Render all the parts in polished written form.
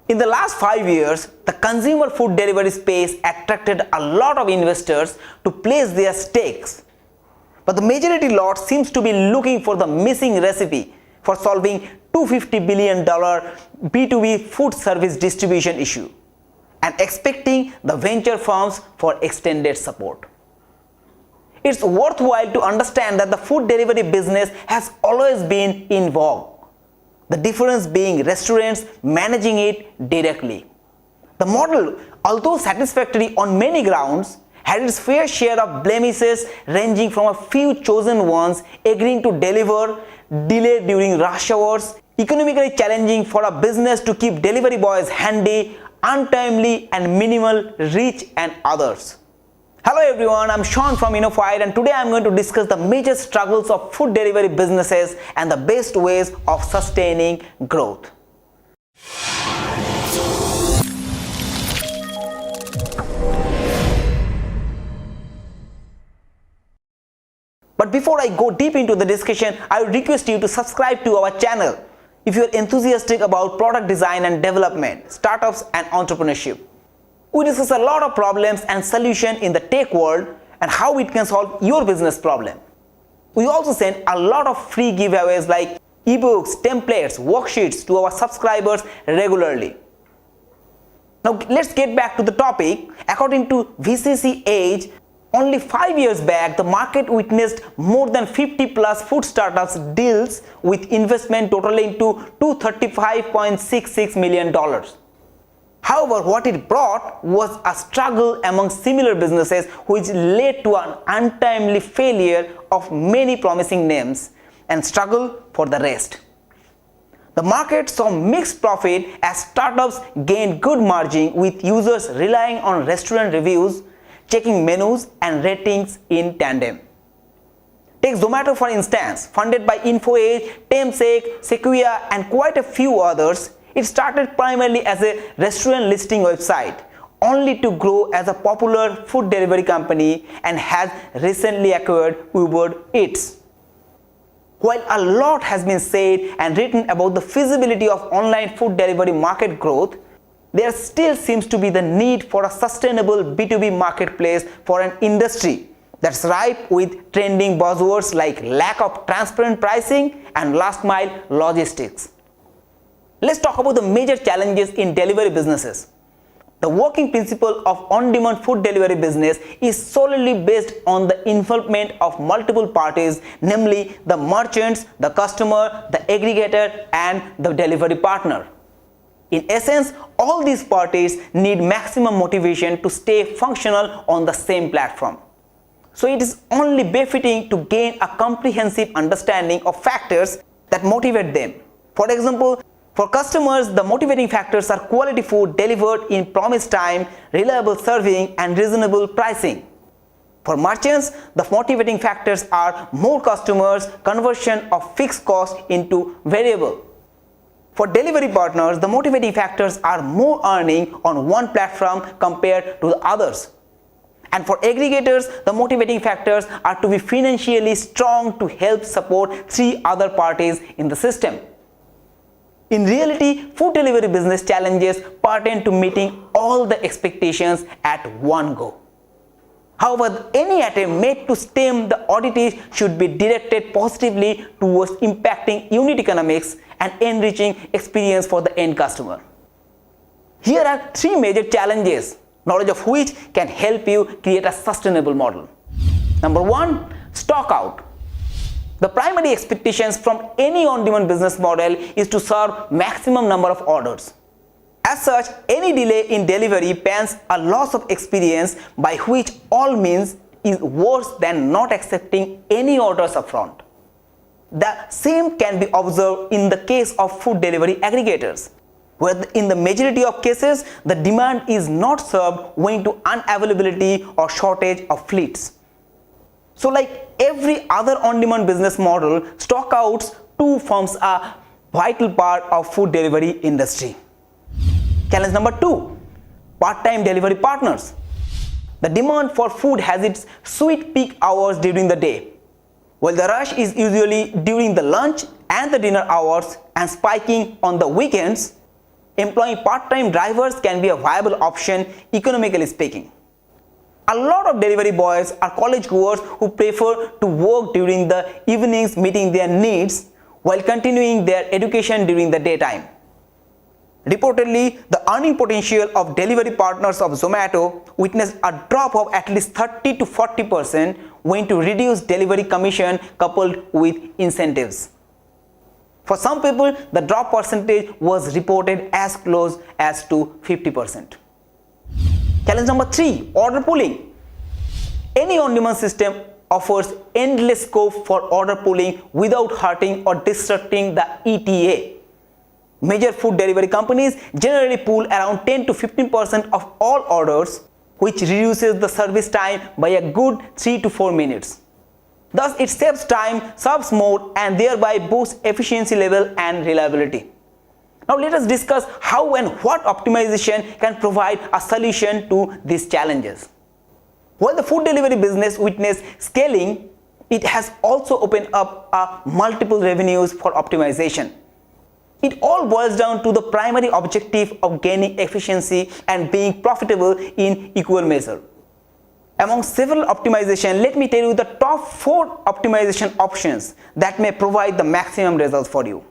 In the last 5 years, the consumer food delivery space attracted a lot of investors to place their stakes. But the majority lot seems to be looking for the missing recipe for solving $250 billion B2B food service distribution issue and expecting the venture firms for extended support. It's worthwhile to understand that the food delivery business has always been in vogue. The difference being restaurants managing it directly. The model, although satisfactory on many grounds, had its fair share of blemishes ranging from a few chosen ones agreeing to deliver, delay during rush hours, economically challenging for a business to keep delivery boys handy, untimely and minimal reach, and others. Hello everyone, I'm Sean from Innofide, and today I'm going to discuss the major struggles of food delivery businesses and the best ways of sustaining growth. But before I go deep into the discussion, I would request you to subscribe to our channel if you are enthusiastic about product design and development, startups and entrepreneurship. We discuss a lot of problems and solutions in the tech world and how it can solve your business problem. We also send a lot of free giveaways like ebooks, templates, worksheets to our subscribers regularly. Now let's get back to the topic. According to VCC Age, only 5 years back, the market witnessed more than 50 plus food startups deals with investment totaling to $235.66 million. However, what it brought was a struggle among similar businesses which led to an untimely failure of many promising names and struggle for the rest. The market saw mixed profit as startups gained good margin with users relying on restaurant reviews, checking menus and ratings in tandem. Take Zomato for instance, funded by InfoAge, Temasek, Sequoia and quite a few others. It started primarily as a restaurant listing website, only to grow as a popular food delivery company and has recently acquired Uber Eats. While a lot has been said and written about the feasibility of online food delivery market growth, there still seems to be the need for a sustainable B2B marketplace for an industry that's ripe with trending buzzwords like lack of transparent pricing and last mile logistics. Let's talk about the major challenges in delivery businesses. The working principle of on-demand food delivery business is solely based on the involvement of multiple parties, namely the merchants, the customer, the aggregator, and the delivery partner. In essence, all these parties need maximum motivation to stay functional on the same platform. So it is only befitting to gain a comprehensive understanding of factors that motivate them. For example, for customers, the motivating factors are quality food delivered in promised time, reliable serving, and reasonable pricing. For merchants, the motivating factors are more customers, conversion of fixed cost into variable. For delivery partners, the motivating factors are more earning on one platform compared to the others. And for aggregators, the motivating factors are to be financially strong to help support 3 other parties in the system. In reality, food delivery business challenges pertain to meeting all the expectations at one go. However, any attempt made to stem the oddity should be directed positively towards impacting unit economics and enriching experience for the end customer. Here are 3 major challenges, knowledge of which can help you create a sustainable model. Number 1, stock out. The primary expectations from any on-demand business model is to serve maximum number of orders. As such, any delay in delivery pains a loss of experience, by which all means is worse than not accepting any orders upfront. The same can be observed in the case of food delivery aggregators, where in the majority of cases, the demand is not served owing to unavailability or shortage of fleets. So like every other on-demand business model, stockouts too forms a vital part of food delivery industry. Challenge number 2, part-time delivery partners. The demand for food has its sweet peak hours during the day, while the rush is usually during the lunch and the dinner hours and spiking on the weekends. employing part-time drivers can be a viable option economically speaking. A lot of delivery boys are college goers who prefer to work during the evenings, meeting their needs while continuing their education during the daytime. Reportedly, the earning potential of delivery partners of Zomato witnessed a drop of at least 30 to 40% when to reduce delivery commission coupled with incentives. For some people, the drop percentage was reported as close as to 50%. Challenge number 3, order pooling. Any on-demand system offers endless scope for order pooling without hurting or disrupting the ETA. Major food delivery companies generally pool around 10 to 15% of all orders, which reduces the service time by a good 3 to 4 minutes. Thus, it saves time, serves more, and thereby boosts efficiency level and reliability. Now, let us discuss how and what optimization can provide a solution to these challenges. While the food delivery business witnessed scaling, it has also opened up multiple avenues for optimization. It all boils down to the primary objective of gaining efficiency and being profitable in equal measure. Among several optimization, let me tell you the top 4 optimization options that may provide the maximum results for you.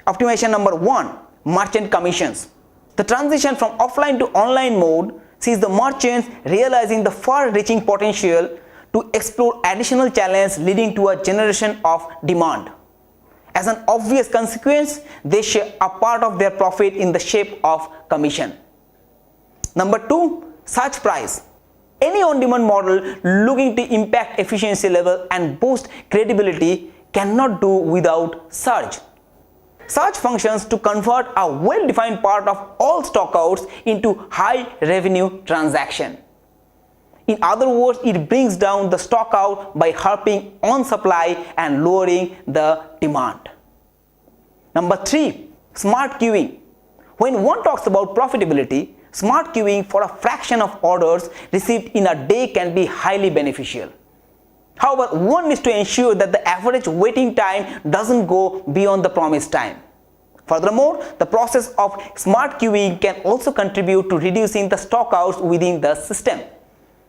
Optimization number 1, merchant commissions. The transition from offline to online mode sees the merchants realizing the far-reaching potential to explore additional challenges, leading to a generation of demand. As an obvious consequence, they share a part of their profit in the shape of commission. Number 2, surge price. Any on-demand model looking to impact efficiency level and boost credibility cannot do without surge. Surge functions to convert a well-defined part of all stockouts into high revenue transaction. In other words, it brings down the stockout by harping on supply and lowering the demand. Number 3, smart queuing. When one talks about profitability, smart queuing for a fraction of orders received in a day can be highly beneficial. However, one needs to ensure that the average waiting time doesn't go beyond the promised time. Furthermore, the process of smart queuing can also contribute to reducing the stockouts within the system.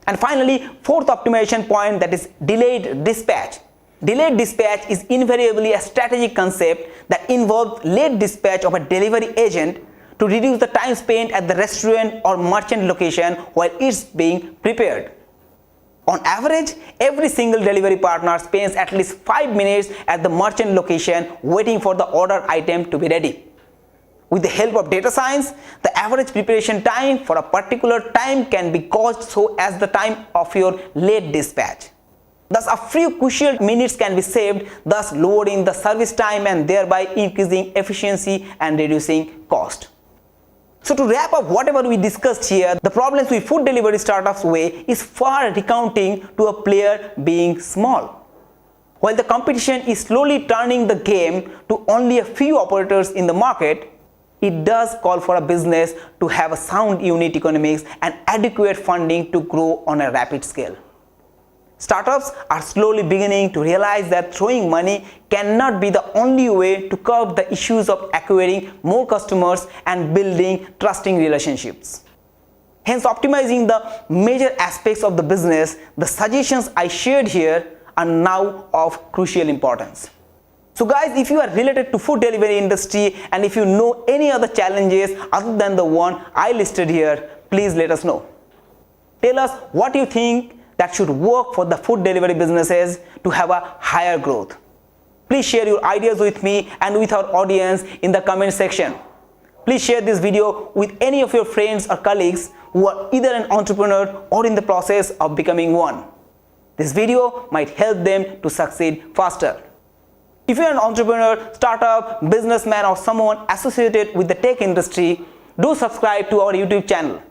And finally, 4th optimization point, that is delayed dispatch. Delayed dispatch is invariably a strategic concept that involves late dispatch of a delivery agent to reduce the time spent at the restaurant or merchant location while it's being prepared. On average, every single delivery partner spends at least 5 minutes at the merchant location waiting for the order item to be ready. With the help of data science, the average preparation time for a particular time can be gauged so as the time of your late dispatch. Thus, a few crucial minutes can be saved, thus lowering the service time and thereby increasing efficiency and reducing cost. So to wrap up whatever we discussed here, the problems with food delivery startups way is far recounting to a player being small. While the competition is slowly turning the game to only a few operators in the market, it does call for a business to have a sound unit economics and adequate funding to grow on a rapid scale. Startups are slowly beginning to realize that throwing money cannot be the only way to curb the issues of acquiring more customers and building trusting relationships. Hence, optimizing the major aspects of the business, the suggestions I shared here are now of crucial importance. So guys, if you are related to food delivery industry and if you know any other challenges other than the one I listed here, please let us know. Tell us what you think that should work for the food delivery businesses to have a higher growth. Please share your ideas with me and with our audience in the comment section. Please share this video with any of your friends or colleagues who are either an entrepreneur or in the process of becoming one. This video might help them to succeed faster. If you're an entrepreneur, startup, businessman or someone associated with the tech industry, do subscribe to our YouTube channel.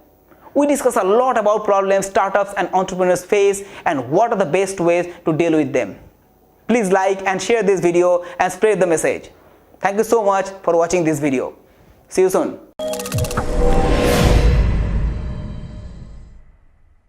We discuss a lot about problems startups and entrepreneurs face and what are the best ways to deal with them. Please like and share this video and spread the message. Thank you so much for watching this video. See you soon.